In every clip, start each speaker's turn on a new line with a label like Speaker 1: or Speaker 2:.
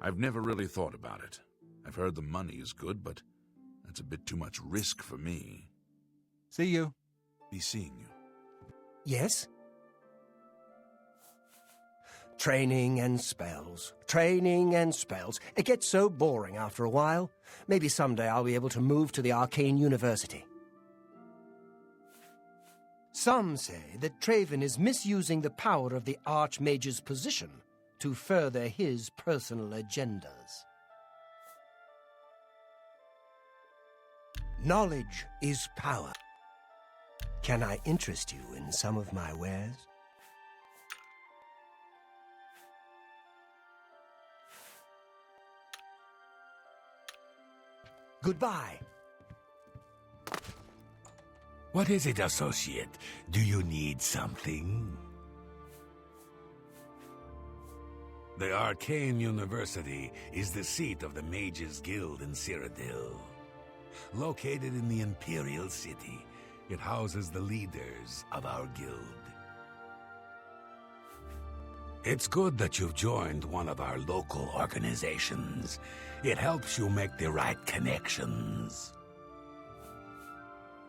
Speaker 1: I've never really thought about it. I've heard the money is good, but that's a bit too much risk for me.
Speaker 2: See you.
Speaker 1: Be seeing you.
Speaker 3: Yes? Training and spells. Training and spells. It gets so boring after a while. Maybe someday I'll be able to move to the Arcane University. Some say that Traven is misusing the power of the Archmage's position to further his personal agendas. Knowledge is power. Can I interest you in some of my wares? Goodbye.
Speaker 4: What is it, associate? Do you need something? The Arcane University is the seat of the Mages Guild in Cyrodiil. Located in the Imperial City, it houses the leaders of our guild. It's good that you've joined one of our local organizations. It helps you make the right connections.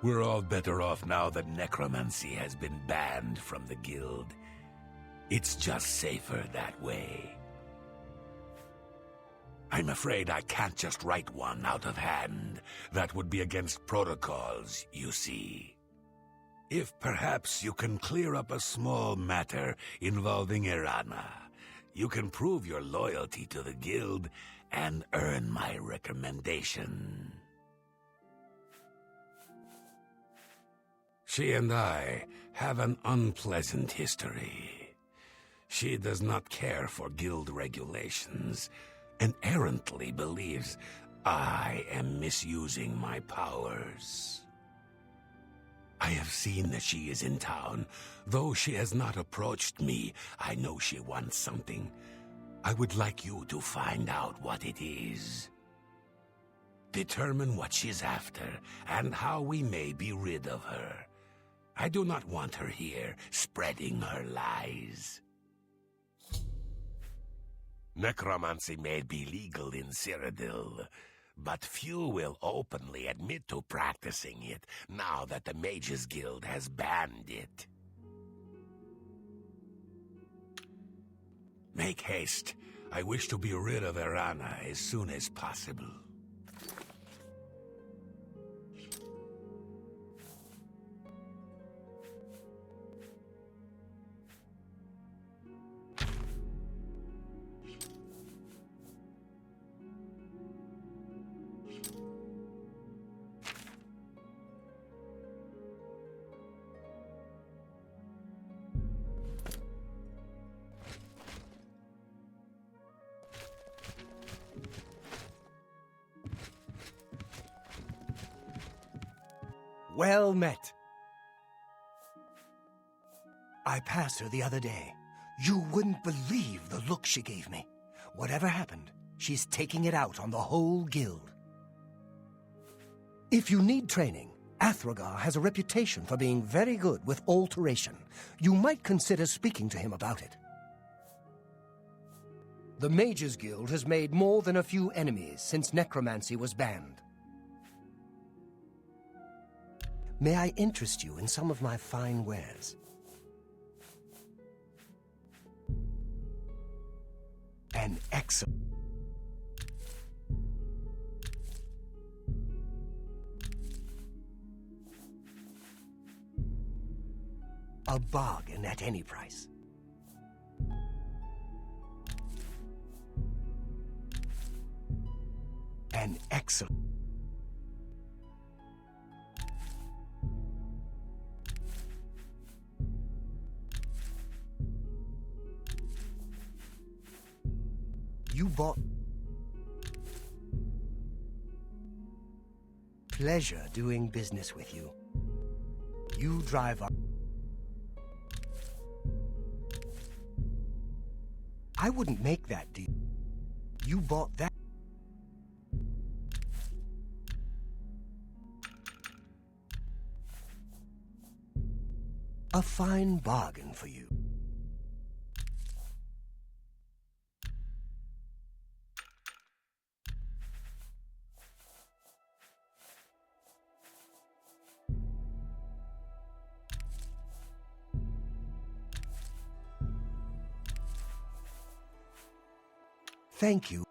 Speaker 4: We're all better off now that necromancy has been banned from the guild. It's just safer that way. I'm afraid I can't just write one out of hand. That would be against protocols, you see. If perhaps you can clear up a small matter involving Irana, you can prove your loyalty to the guild and earn my recommendation. She and I have an unpleasant history. She does not care for guild regulations and errantly believes I am misusing my powers. I have seen that she is in town. Though she has not approached me, I know she wants something. I would like you to find out what it is. Determine what she's after and how we may be rid of her. I do not want her here, spreading her lies. Necromancy may be legal in Cyrodiil, but few will openly admit to practicing it now that the Mages Guild has banned it. Make haste. I wish to be rid of Irana as soon as possible.
Speaker 3: Well met. I passed her the other day. You wouldn't believe the look she gave me. Whatever happened, she's taking it out on the whole guild. If you need training, Athragar has a reputation for being very good with alteration. You might consider speaking to him about it. The Mages Guild has made more than a few enemies since necromancy was banned. May I interest you in some of my fine wares? An excellent... A bargain at any price. An excellent... You bought... Pleasure doing business with you. You drive up... I wouldn't make that deal. You bought that... A fine bargain for you. Thank you.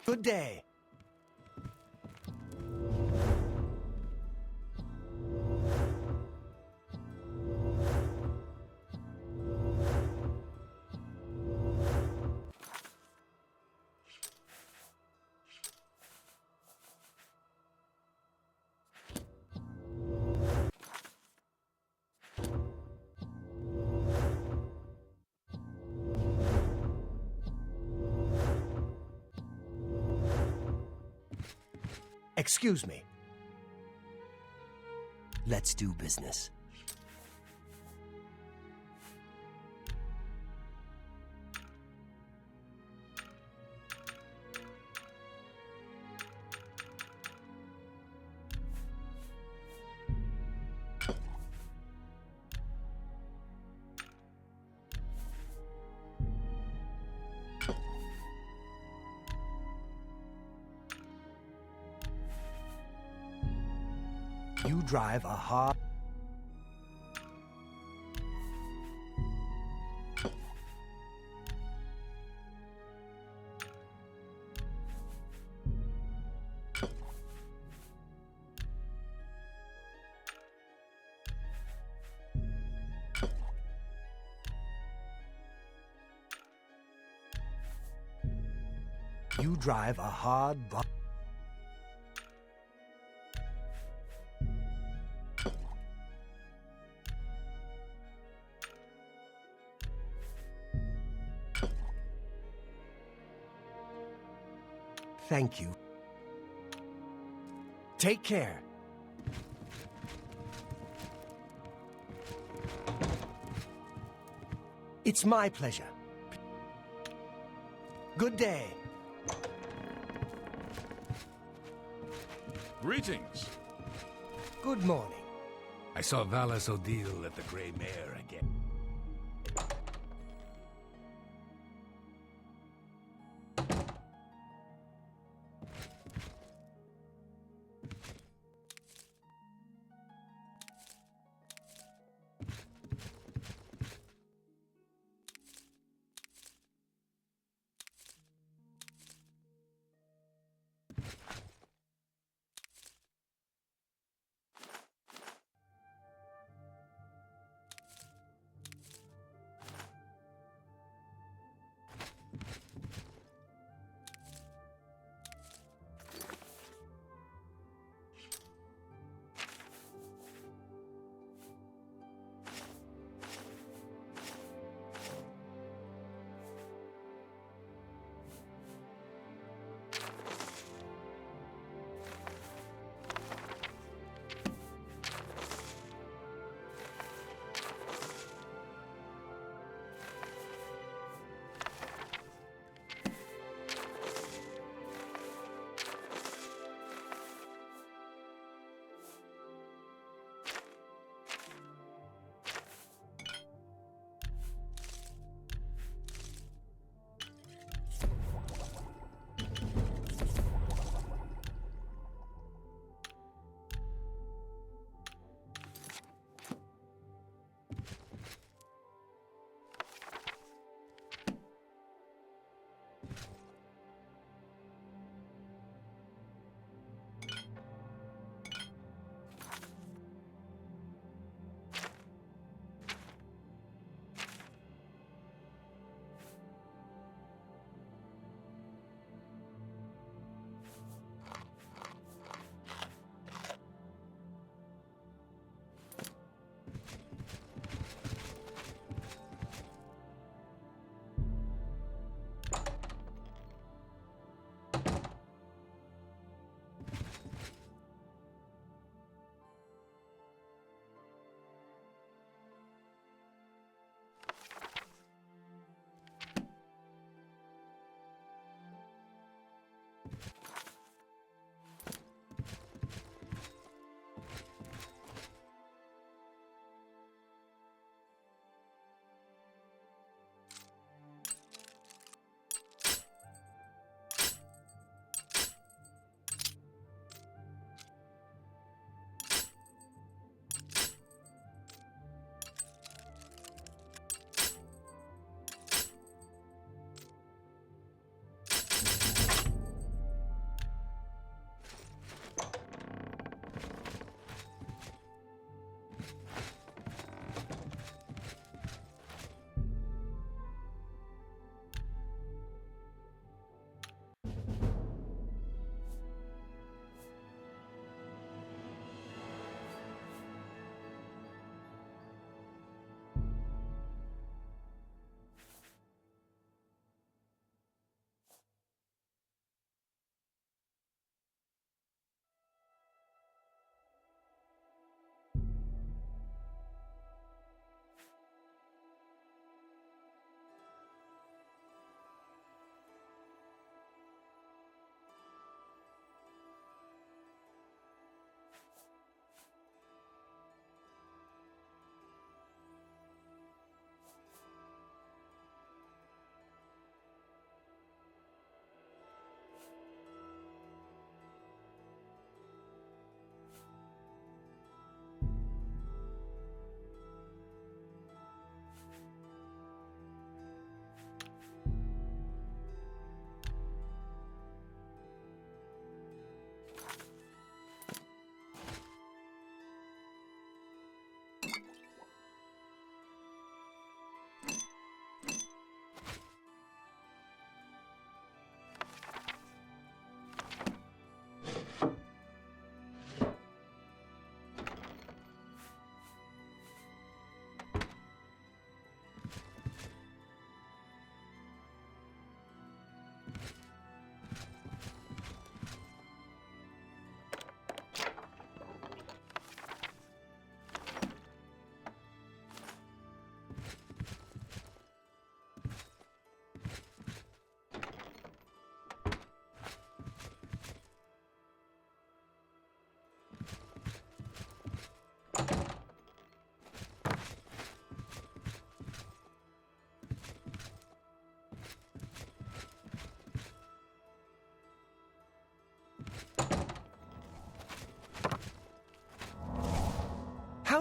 Speaker 3: Good day. Excuse me. Let's do business. You drive a hard... You drive a hard... Thank you. Take care. It's my pleasure. Good day.
Speaker 1: Greetings.
Speaker 3: Good morning.
Speaker 4: I saw Cyrodiil at the Grey Mare again.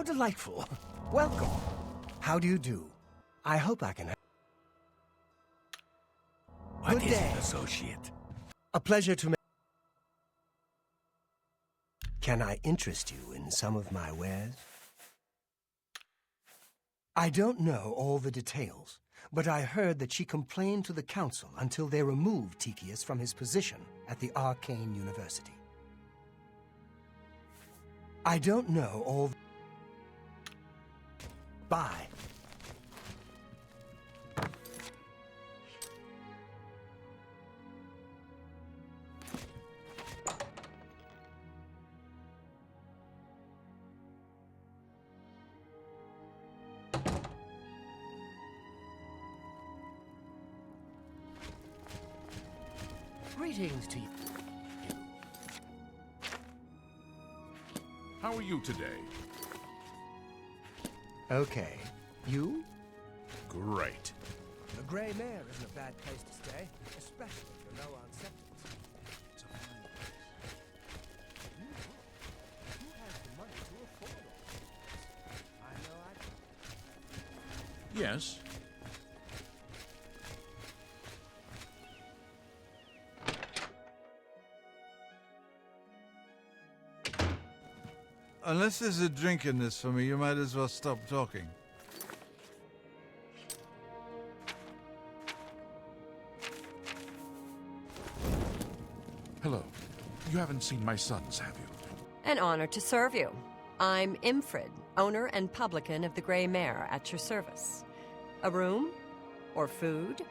Speaker 3: delightful. Welcome. How do you do? I hope I can help.
Speaker 4: What
Speaker 3: Good
Speaker 4: is
Speaker 3: day.
Speaker 4: it, associate?
Speaker 3: A pleasure to meet. Can I interest you in some of my wares? I don't know all the details, but I heard that she complained to the council until they removed Tychius from his position at the Arcane University. I don't know all. Bye. Greetings to you.
Speaker 1: How are you today?
Speaker 3: Okay. You?
Speaker 1: Great.
Speaker 3: The Grey Mare isn't a bad place to stay, especially if you're low on septics. It's a fine place. Who has the money to afford all this? I know I can.
Speaker 1: Yes.
Speaker 2: Unless there's a drink in this for me, you might as well stop talking.
Speaker 1: Hello. You haven't seen my sons, have you?
Speaker 5: An honor to serve you. I'm Imfrid, owner and publican of the Grey Mare, at your service. A room? Or food?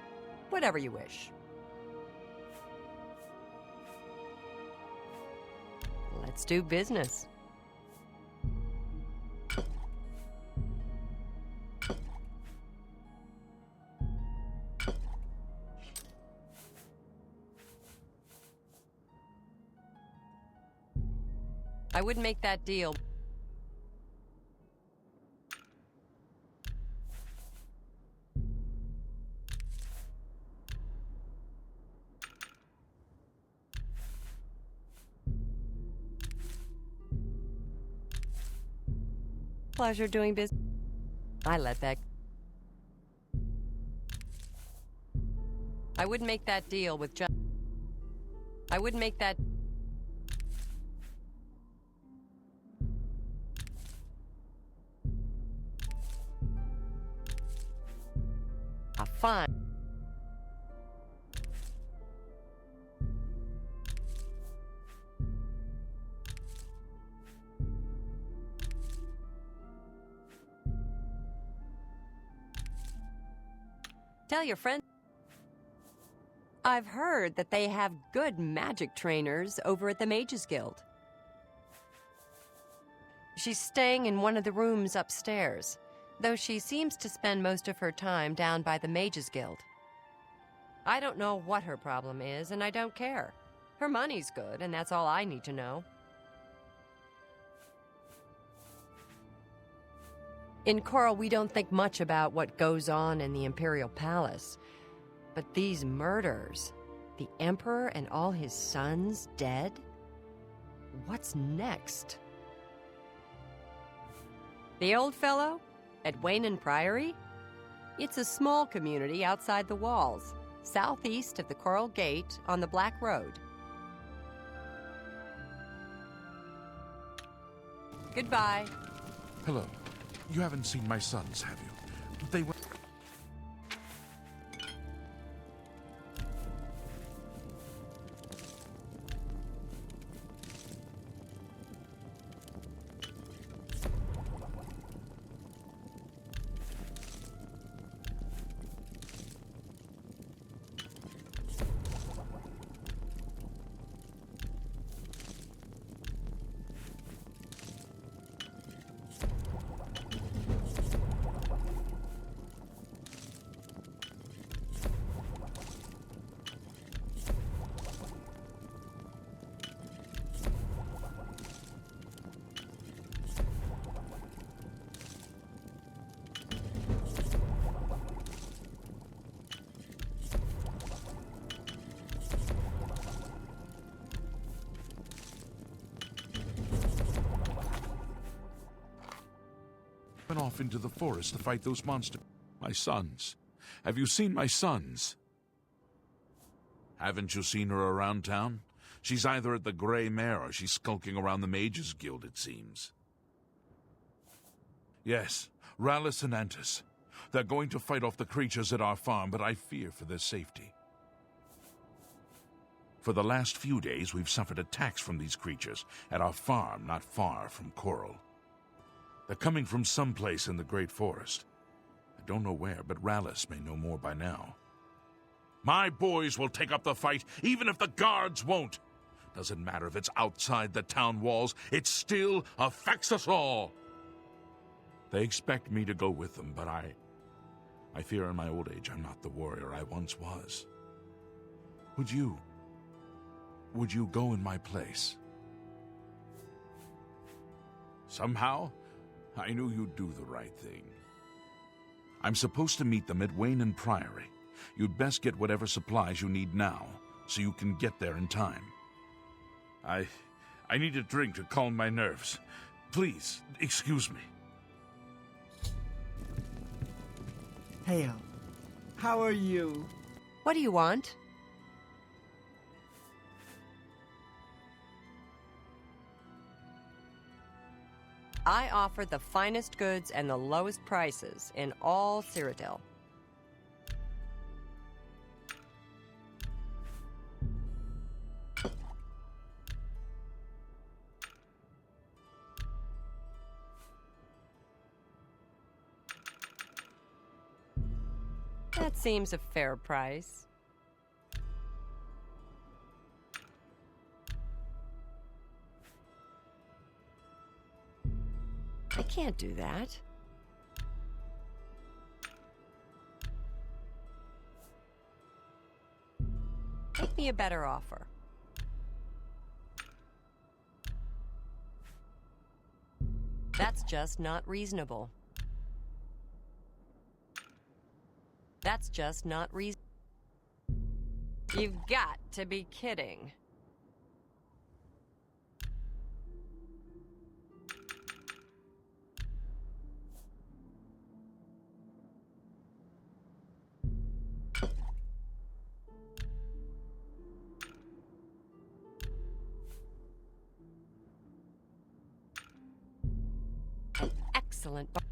Speaker 5: Whatever you wish. Let's do business. I wouldn't make that deal. Pleasure doing business. I let that. I wouldn't make that deal with just. I wouldn't make that. Fine. Tell your friend. I've heard that they have good magic trainers over at the Mages Guild. She's staying in one of the rooms upstairs, though she seems to spend most of her time down by the Mages Guild. I don't know what her problem is, and I don't care. Her money's good, and that's all I need to know. In Coral, we don't think much about what goes on in the Imperial Palace. But these murders, the Emperor and all his sons dead? What's next? The old fellow? At Waynon Priory? It's a small community outside the walls, southeast of the Coral Gate on the Black Road. Goodbye.
Speaker 1: Hello. You haven't seen my sons, have you? They went... taken off into the forest to fight those monsters. My sons. Have you seen my sons? Haven't you seen her around town? She's either at the Grey Mare or she's skulking around the Mages Guild, it seems. Yes, Rallis and Antis. They're going to fight off the creatures at our farm, but I fear for their safety. For the last few days, we've suffered attacks from these creatures at our farm not far from Coral. They're coming from someplace in the Great Forest. I don't know where, but Rallis may know more by now. My boys will take up the fight, even if the guards won't. Doesn't matter if it's outside the town walls, it still affects us all. They expect me to go with them, but I fear in my old age I'm not the warrior I once was. Would you go in my place? Somehow, I knew you'd do the right thing. I'm supposed to meet them at Wayne Priory. You'd best get whatever supplies you need now, so you can get there in time. I need a drink to calm my nerves. Please, excuse me.
Speaker 6: Hail. How are you?
Speaker 5: What do you want? I offer the finest goods and the lowest prices in all Cyrodiil. That seems a fair price. I can't do that. Make me a better offer. That's just not reasonable. That's just not reasonable. You've got to be kidding. An excellent bar.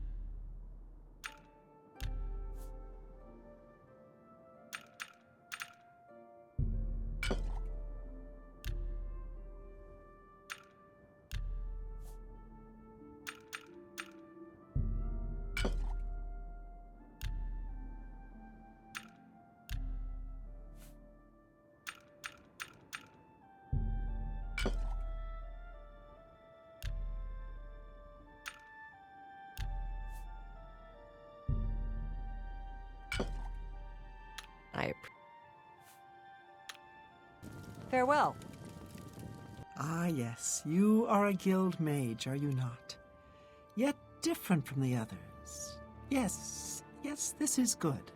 Speaker 5: Farewell.
Speaker 6: Ah, yes, you are a guild mage, are you not? Yet different from the others. Yes, this is good.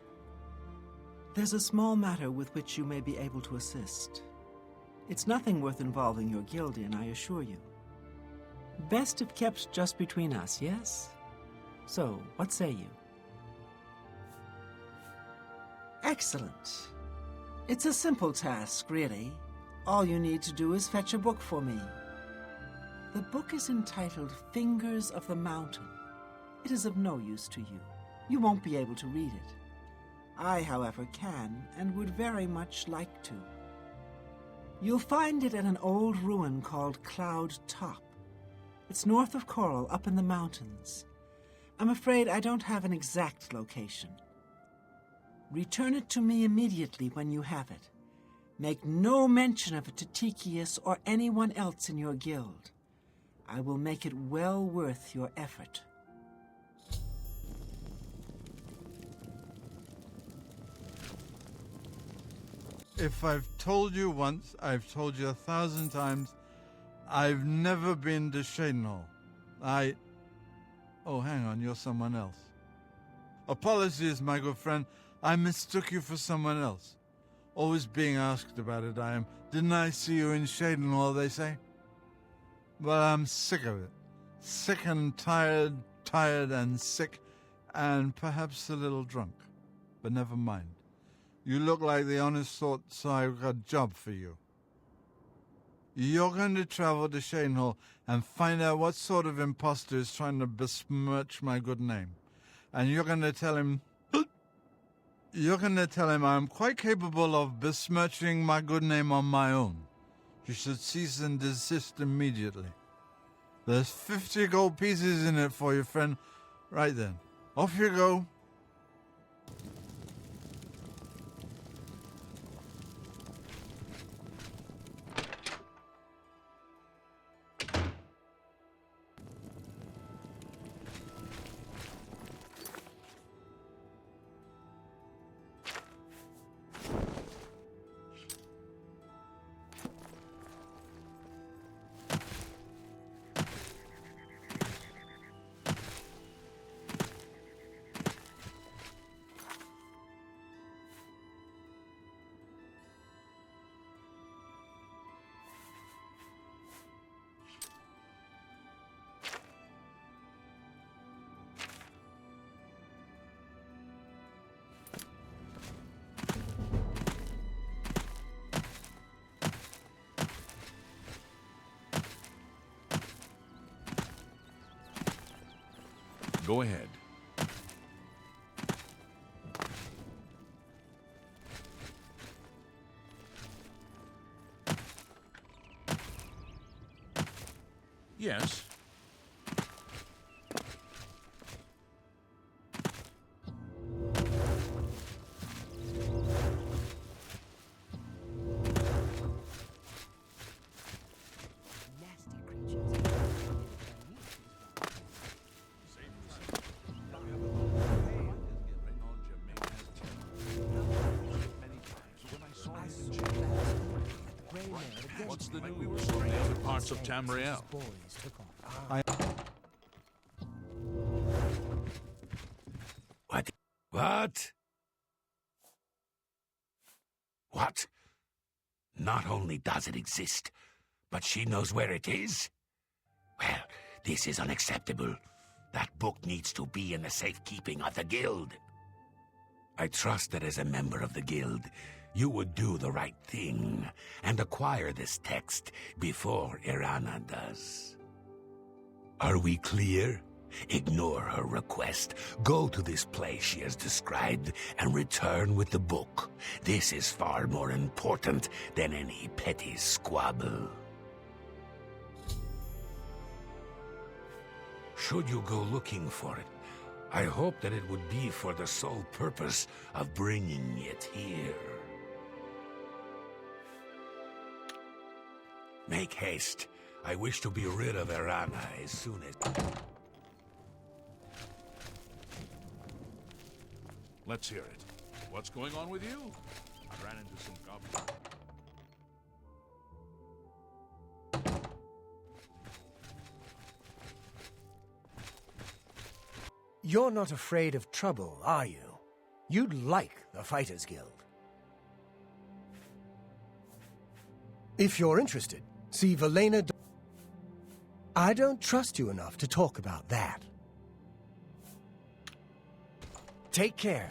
Speaker 6: There's a small matter with which you may be able to assist. It's nothing worth involving your guild in, I assure you. Best if kept just between us, yes? So, what say you? Excellent. It's a simple task, really. All you need to do is fetch a book for me. The book is entitled Fingers of the Mountain. It is of no use to you. You won't be able to read it. I, however, can and would very much like to. You'll find it at an old ruin called Cloud Top. It's north of Coral, up in the mountains. I'm afraid I don't have an exact location. Return it to me immediately when you have it. Make no mention of it to Tychius or anyone else in your guild. I will make it well worth your effort.
Speaker 2: If I've told you once, I've told you 1,000 times, I've never been to Cyrodiil. Oh, hang on, you're someone else. Apologies, my good friend. I mistook you for someone else. Always being asked about it, I am. Didn't I see you in Cyrodiil, they say? Well, I'm sick of it. Sick and tired, tired and sick and perhaps a little drunk. But never mind. You look like the honest sort, so I've got a job for you. You're going to travel to Shadenhall and find out what sort of impostor is trying to besmirch my good name. And you're going to tell him... I'm quite capable of besmirching my good name on my own. You should cease and desist immediately. There's 50 gold pieces in it for you, friend. Right then. Off you go.
Speaker 1: Go ahead. Yes. What's the news from the other parts of Tamriel?
Speaker 4: What? What? Not only does it exist, but she knows where it is? Well, this is unacceptable. That book needs to be in the safekeeping of the guild. I trust that as a member of the guild, you would do the right thing and acquire this text before Irana does. Are we clear? Ignore her request. Go to this place she has described and return with the book. This is far more important than any petty squabble. Should you go looking for it, I hope that it would be for the sole purpose of bringing it here. Make haste. I wish to be rid of Irana as soon as...
Speaker 1: Let's hear it. What's going on with you? I ran into some goblins.
Speaker 3: You're not afraid of trouble, are you? You'd like the Fighters Guild. If you're interested, see Valena... I don't trust you enough to talk about that. Take care.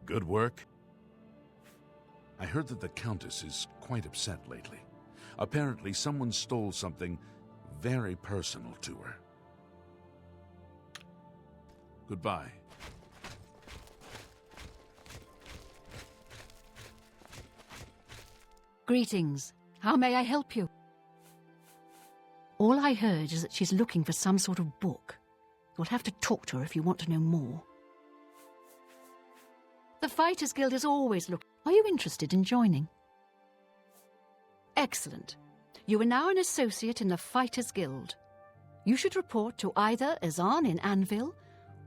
Speaker 1: Good work. I heard that the Countess is quite upset lately. Apparently, someone stole something very personal to her. Goodbye.
Speaker 7: Greetings. How may I help you? All I heard is that she's looking for some sort of book. You'll have to talk to her if you want to know more. The Fighters Guild is always looking. Are you interested in joining? Excellent. You are now an associate in the Fighters Guild. You should report to either Azan in Anvil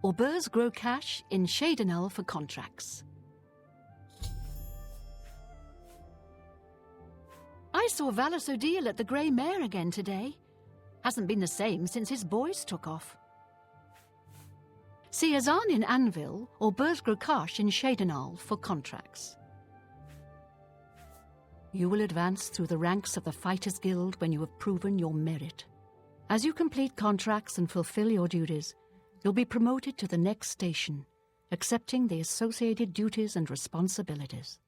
Speaker 7: or Burz Grokash in Shadenhall for contracts. I saw Cyrodiil at the Grey Mare again today. Hasn't been the same since his boys took off. See Azan in Anvil or Burz Grokash in Shadenhall for contracts. You will advance through the ranks of the Fighters Guild when you have proven your merit. As you complete contracts and fulfill your duties, you'll be promoted to the next station, accepting the associated duties and responsibilities.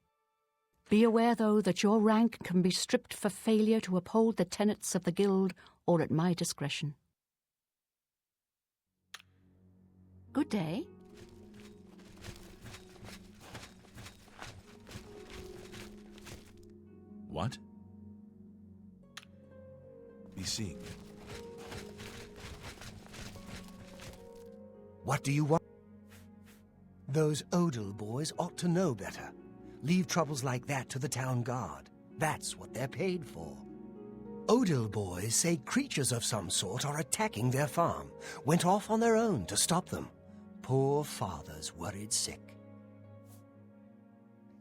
Speaker 7: Be aware, though, that your rank can be stripped for failure to uphold the tenets of the Guild or at my discretion. Good day.
Speaker 1: What? Be seeing you.
Speaker 3: What do you want? Those Cyrodiil boys ought to know better. Leave troubles like that to the town guard. That's what they're paid for. Cyrodiil boys say creatures of some sort are attacking their farm. Went off on their own to stop them. Poor father's worried sick.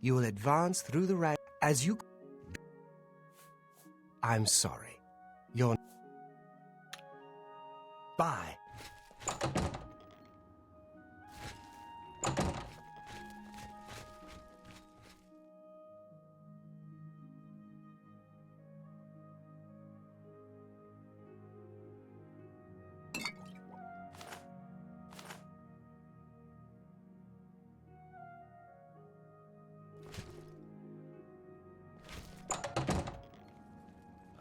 Speaker 3: You will advance through the ranks as you... I'm sorry. You're... Bye.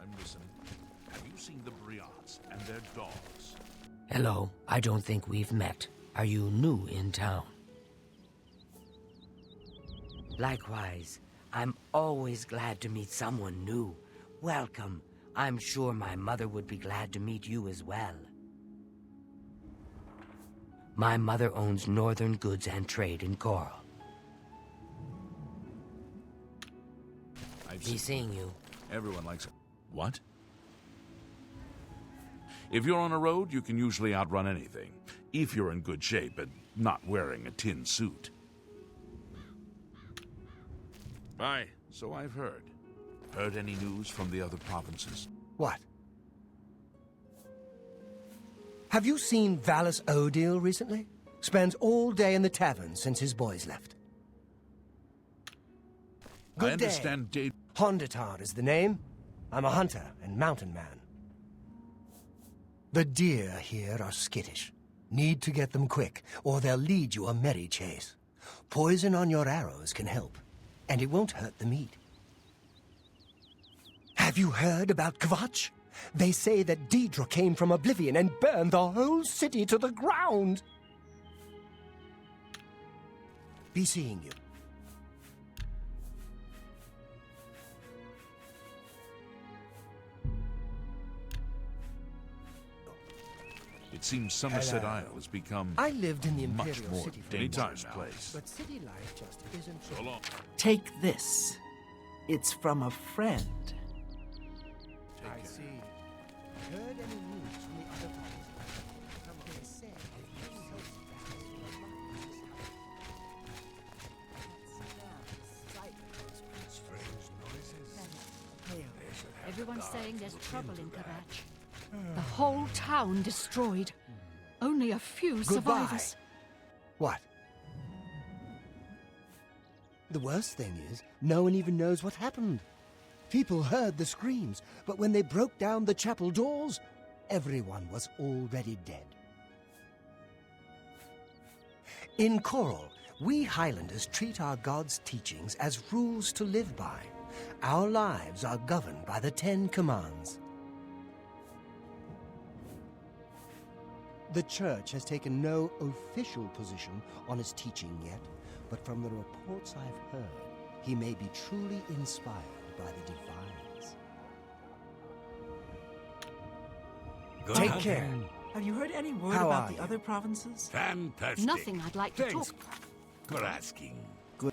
Speaker 1: I'm listening. Have you seen the Briots and their dogs?
Speaker 8: Hello, I don't think we've met. Are you new in town? Likewise, I'm always glad to meet someone new. Welcome. I'm sure my mother would be glad to meet you as well. My mother owns Northern Goods and Trade in Coral.
Speaker 1: I've
Speaker 8: Be seeing you.
Speaker 1: Everyone likes it. What? If you're on a road, you can usually outrun anything. If you're in good shape and not wearing a tin suit. Aye, so I've heard. Heard any news from the other provinces?
Speaker 3: What? Have you seen Valus Cyrodiil recently? Spends all day in the tavern since his boys left.
Speaker 1: I understand
Speaker 3: Honditar is the name. I'm a hunter and mountain man. The deer here are skittish. Need to get them quick, or they'll lead you a merry chase. Poison on your arrows can help, and it won't hurt the meat. Have you heard about Kvatch? They say that Deidre came from Oblivion and burned the whole city to the ground. Be seeing you.
Speaker 1: It seems Somerset Isle has become
Speaker 3: I lived in the
Speaker 1: much
Speaker 3: Imperial
Speaker 1: more
Speaker 3: City for
Speaker 1: dangerous
Speaker 3: now,
Speaker 1: place.
Speaker 3: but city life just isn't
Speaker 1: So long.
Speaker 6: Take this. It's from a friend.
Speaker 3: I see. Heard any news from the other provinces? They said if you help
Speaker 7: Everyone's saying there's trouble in Kvatch. The whole town destroyed. Only a few survivors.
Speaker 3: What? The worst thing is, no one even knows what happened. People heard the screams, but when they broke down the chapel doors, everyone was already dead. In Coral, we Highlanders treat our God's teachings as rules to live by. Our lives are governed by the 10 Commands. The Church has taken no official position on his teaching yet, but from the reports I've heard, he may be truly inspired by the divines. Take care.
Speaker 6: Have you heard any word
Speaker 3: How
Speaker 6: about
Speaker 3: are
Speaker 6: the
Speaker 3: you?
Speaker 6: other provinces?
Speaker 4: Fantastic.
Speaker 7: Nothing I'd like to
Speaker 4: Thanks
Speaker 7: talk.
Speaker 4: for asking.
Speaker 3: Good.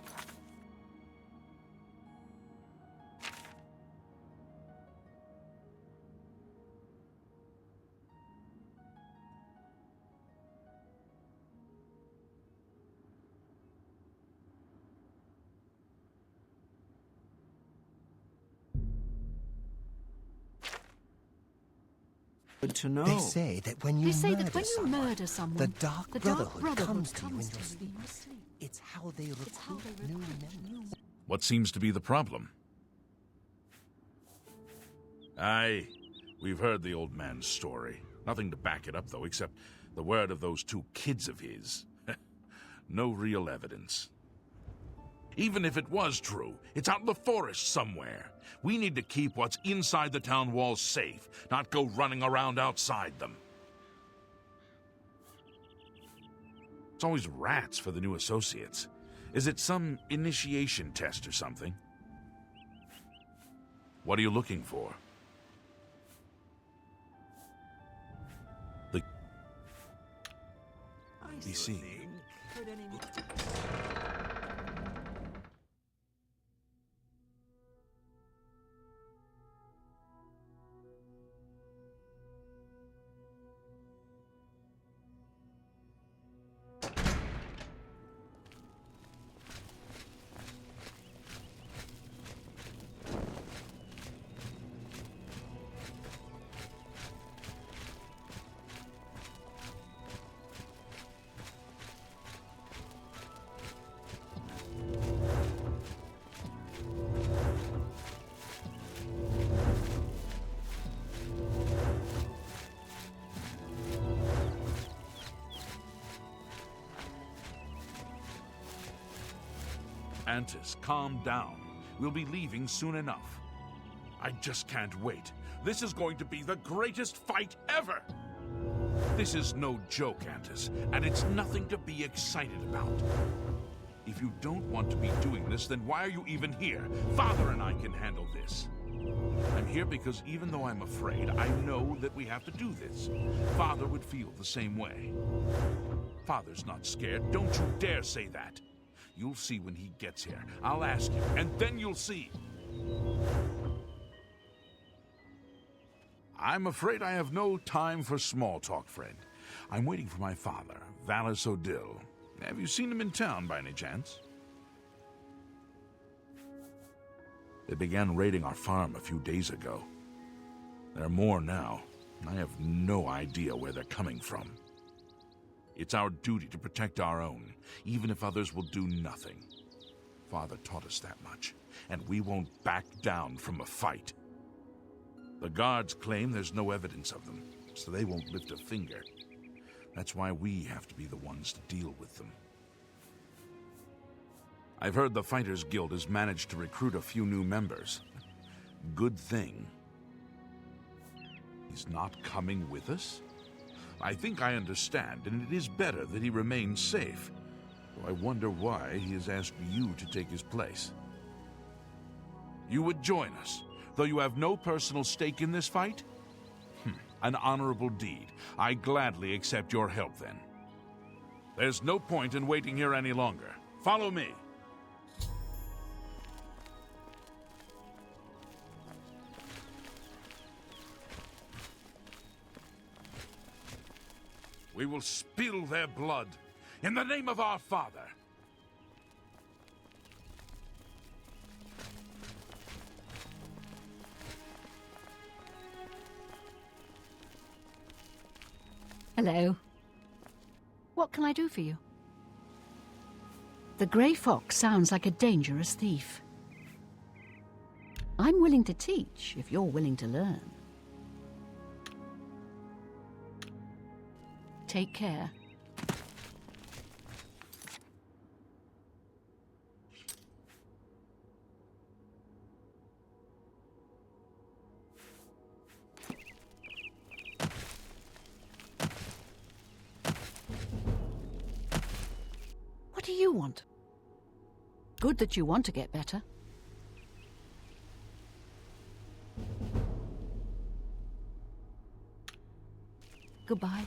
Speaker 6: Good to know.
Speaker 3: They say that when you
Speaker 7: They say
Speaker 3: murder
Speaker 7: that when you
Speaker 3: someone,
Speaker 7: murder someone,
Speaker 3: the Dark Brotherhood comes to you in
Speaker 7: comes
Speaker 3: your
Speaker 7: to
Speaker 3: sleep.
Speaker 7: you in sleep.
Speaker 3: It's how they
Speaker 7: It's how
Speaker 3: recruit
Speaker 7: they
Speaker 3: new
Speaker 7: recruit
Speaker 3: members.
Speaker 1: What seems to be the problem? Aye, we've heard the old man's story. Nothing to back it up, though, except the word of those two kids of his. No real evidence. Even if it was true, it's out in the forest somewhere. We need to keep what's inside the town walls safe, not go running around outside them. It's always rats for the new associates. Is it some initiation test or something? What are you looking for?
Speaker 6: I
Speaker 1: Be seen.
Speaker 6: Heard any...
Speaker 1: Antis, calm down. We'll be leaving soon enough. I just can't wait. This is going to be the greatest fight ever! This is no joke, Antis, and it's nothing to be excited about. If you don't want to be doing this, then why are you even here? Father and I can handle this. I'm here because even though I'm afraid, I know that we have to do this. Father would feel the same way. Father's not scared. Don't you dare say that. You'll see when he gets here. I'll ask him, and then you'll see. I'm afraid I have no time for small talk, friend. I'm waiting for my father, Cyrodiil. Have you seen him in town by any chance? They began raiding our farm a few days ago. There are more now. I have no idea where they're coming from. It's our duty to protect our own, even if others will do nothing. Father taught us that much, and we won't back down from a fight. The guards claim there's no evidence of them, so they won't lift a finger. That's why we have to be the ones to deal with them. I've heard the Fighters Guild has managed to recruit a few new members. Good thing. He's not coming with us? I think I understand, and it is better that he remains safe. Though I wonder why he has asked you to take his place. You would join us, though you have no personal stake in this fight? An honorable deed. I gladly accept your help, then. There's no point in waiting here any longer. Follow me. We will spill their blood in the name of our Father.
Speaker 7: Hello. What can I do for you? The Grey Fox sounds like a dangerous thief. I'm willing to teach if you're willing to learn. Take care. What do you want? Good that you want to get better. Goodbye.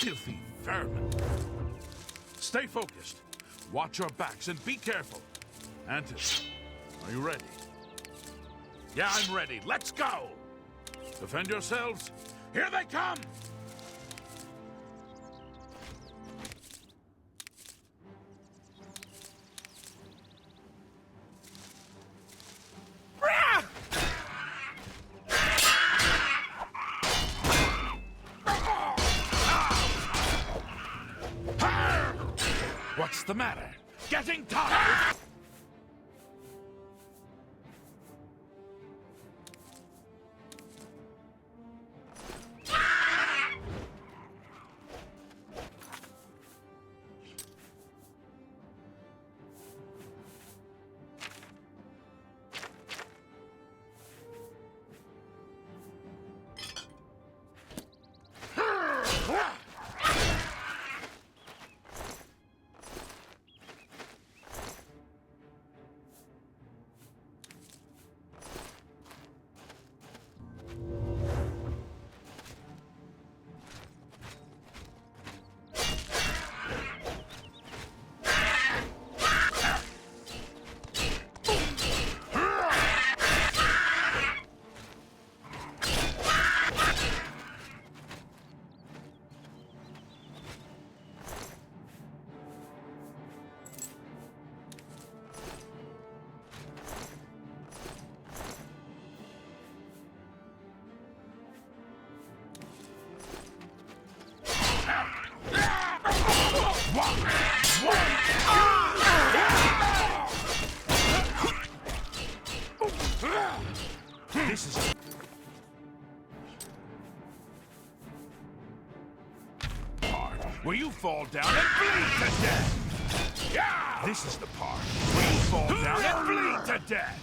Speaker 1: Filthy vermin. Stay focused. Watch your backs and be careful. Antis, are you ready? Yeah, I'm ready. Let's go! Defend yourselves. Here they come! What's the matter? Getting tired? This is... where you fall down and bleed to death! Yeah! This is the part where you fall down and bleed to death!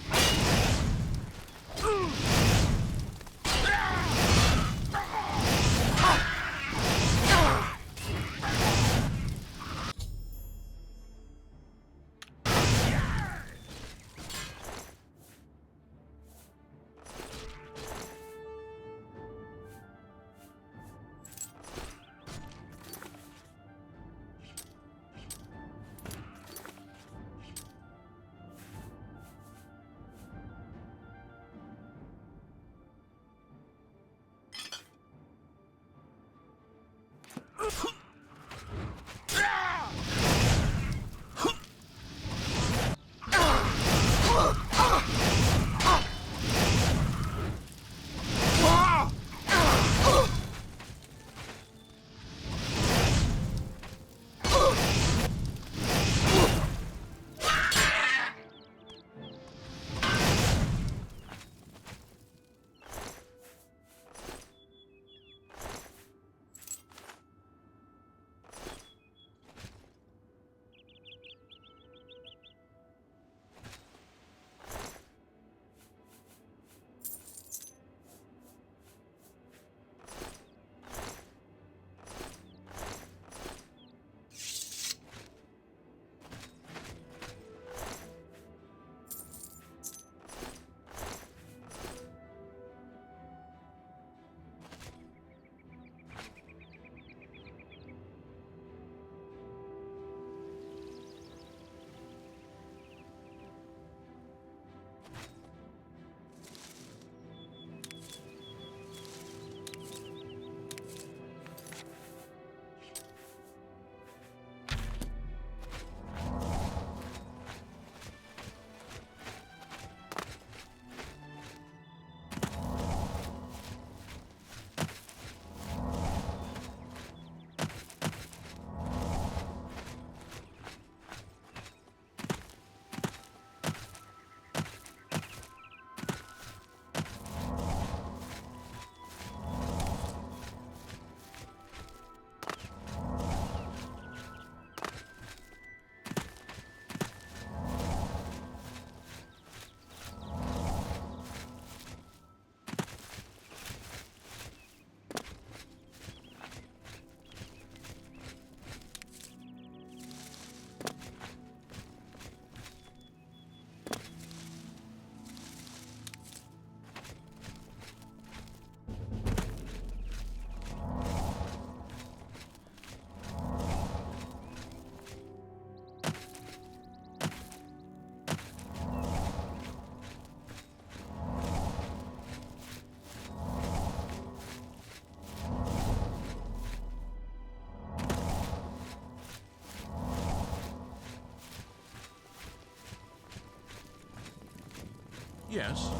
Speaker 1: Yes.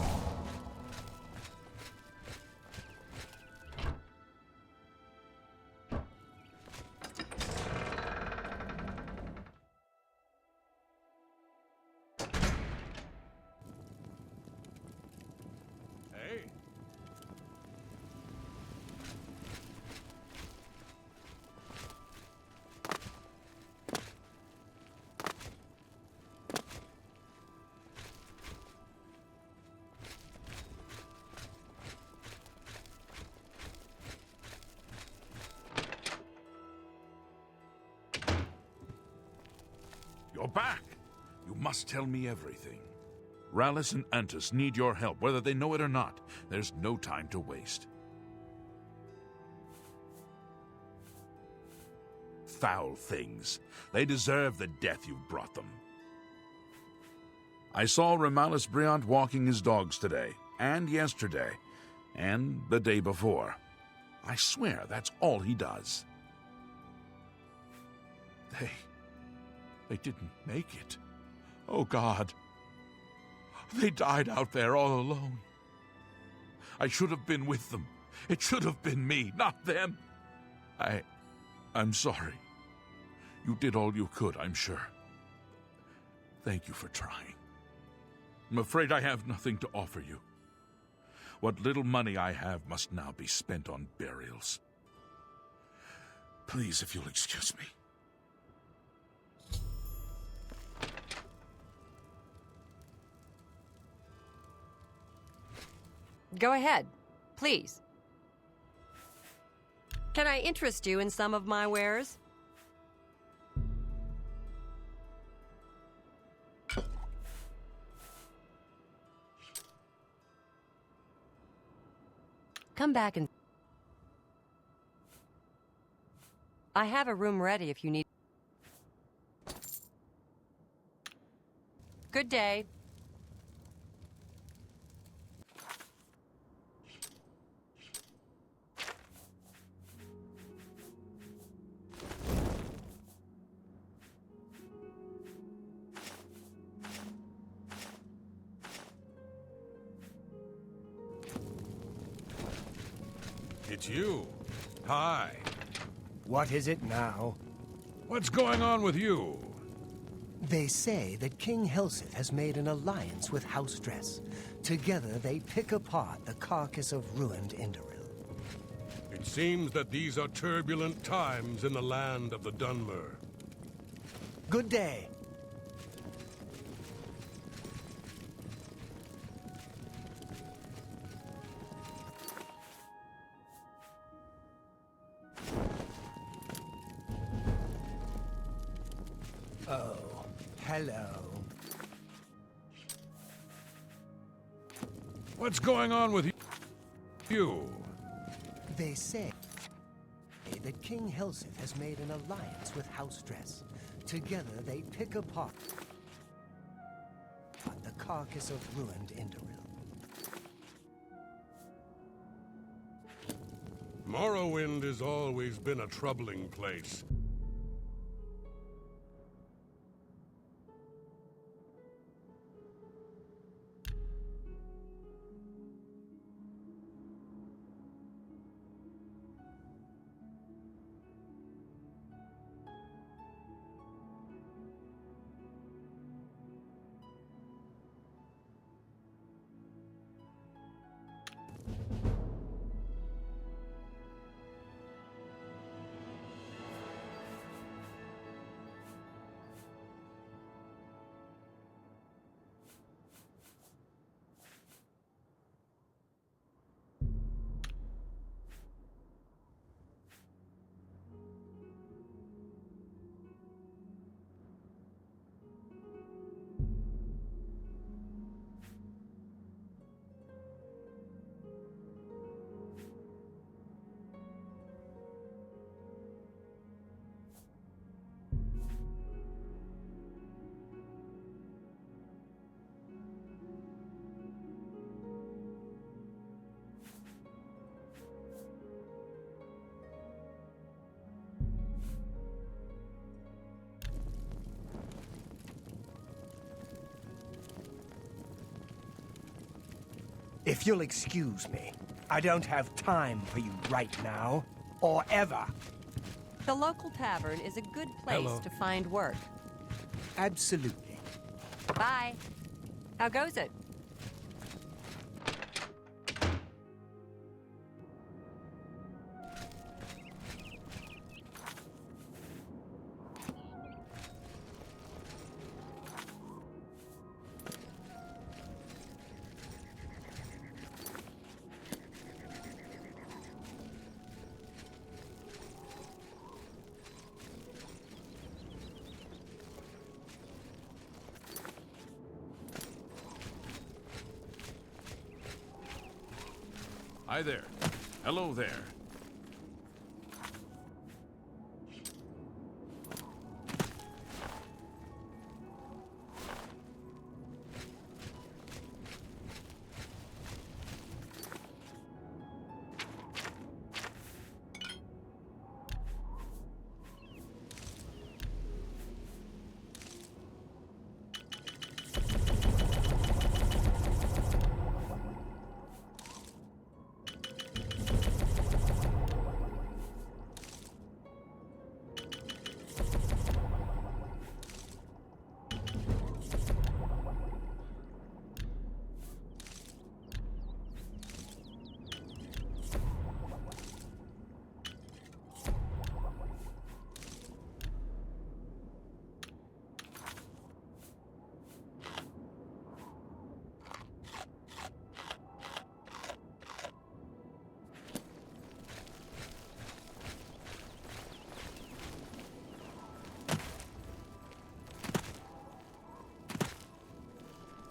Speaker 1: Hey. You're back! You must tell me everything. Rallis and Antus need your help, whether they know it or not. There's no time to waste. Foul things. They deserve the death you've brought them. I saw Remalis Briant walking his dogs today, and yesterday, and the day before. I swear that's all he does. They didn't make it. Oh, God. They died out there all alone. I should have been with them. It should have been me, not them. I'm sorry. You did all you could, I'm sure. Thank you for trying. I'm afraid I have nothing to offer you. What little money I have must now be spent on burials. Please, if you'll excuse me.
Speaker 5: Go ahead, please. Can I interest you in some of my wares? Come back and... I have a room ready if you need... Good day.
Speaker 9: It's you. Hi.
Speaker 3: What is it now?
Speaker 9: What's going on with you?
Speaker 3: They say that King Helseth has made an alliance with House Dress. Together they pick apart the carcass of ruined Indoril.
Speaker 9: It seems that these are turbulent times in the land of the Dunmer.
Speaker 3: Good day. Oh, hello.
Speaker 9: What's going on with you?
Speaker 3: They say that King Helseth has made an alliance with House Dress. Together they pick apart the carcass of ruined Indoril.
Speaker 9: Morrowind has always been a troubling place.
Speaker 3: If you'll excuse me, I don't have time for you right now, or ever.
Speaker 5: The local tavern is a good place
Speaker 9: Hello.
Speaker 5: to find work.
Speaker 3: Absolutely.
Speaker 5: Bye. How goes it?
Speaker 1: Hi there. Hello there.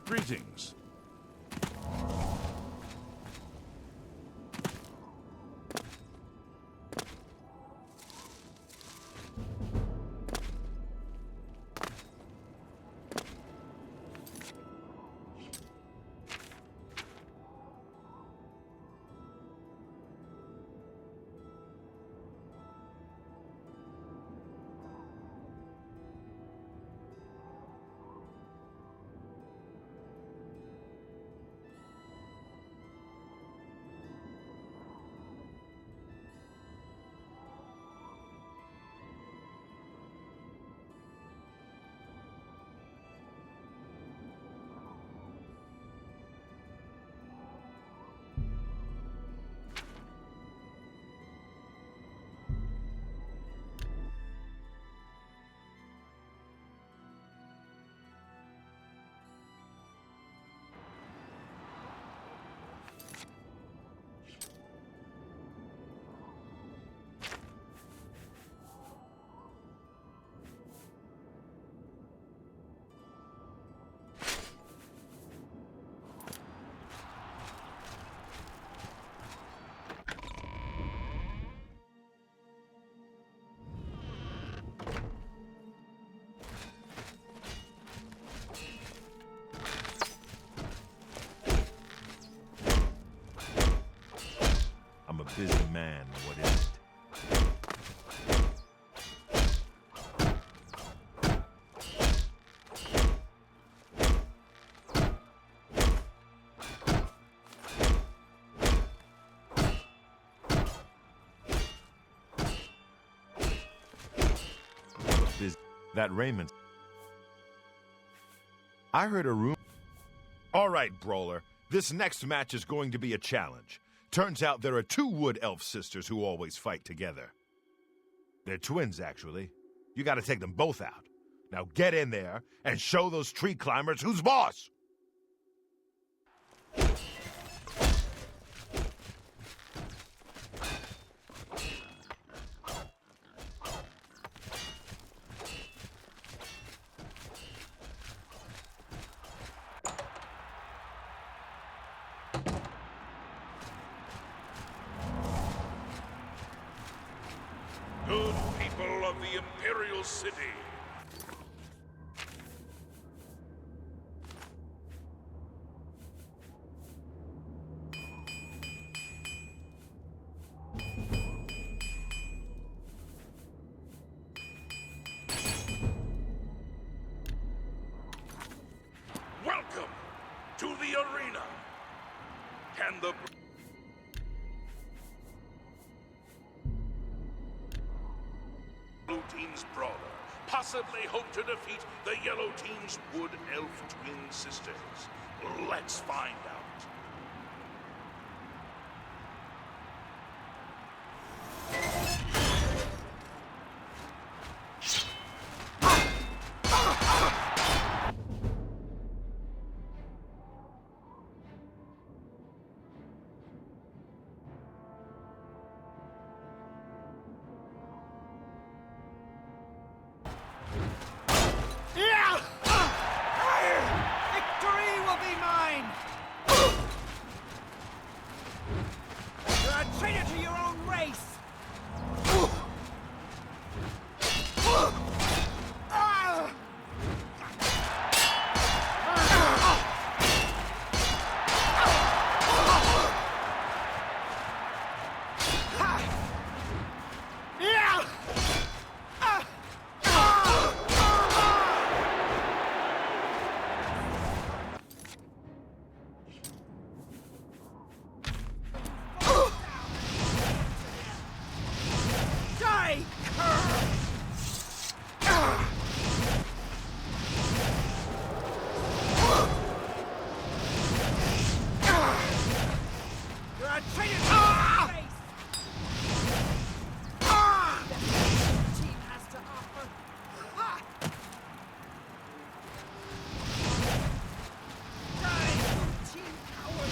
Speaker 1: Greetings.
Speaker 10: I'm a busy man, what is it? That Raymond. I heard a rumor. All right, Brawler. This next match is going to be a challenge. Turns out there are two wood elf sisters who always fight together. They're twins, actually. You gotta take them both out. Now get in there and show those tree climbers who's boss!
Speaker 1: Good people of the Imperial City. Welcome to the arena. the blue team's brawler. Possibly hope to defeat the yellow team's wood elf twin sisters. Let's find out.
Speaker 3: Victory will be mine! You're a traitor to your own race! Die, cur! You're a traitor to your own race! The team has to offer. Ha! Die, you team coward!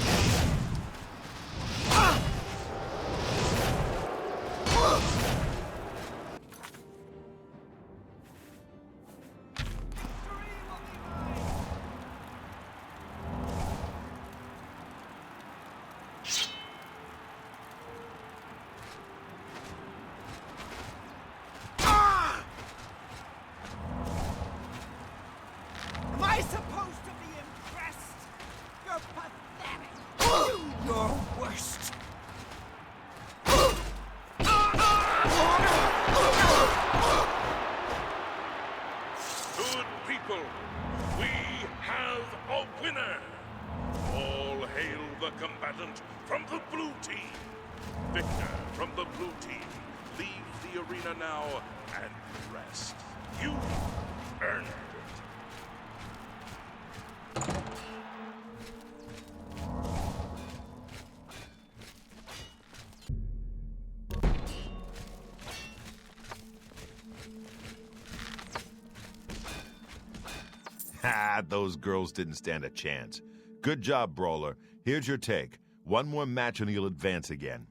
Speaker 3: Am I supposed to be impressed? You're pathetic. Do your worst.
Speaker 1: Good people, we have a winner! All hail the combatant from the blue team! Victor from the blue team, leave the arena now and rest. You earned it.
Speaker 10: Ha, those girls didn't stand a chance. Good job, Brawler. Here's your take. One more match and you'll advance again.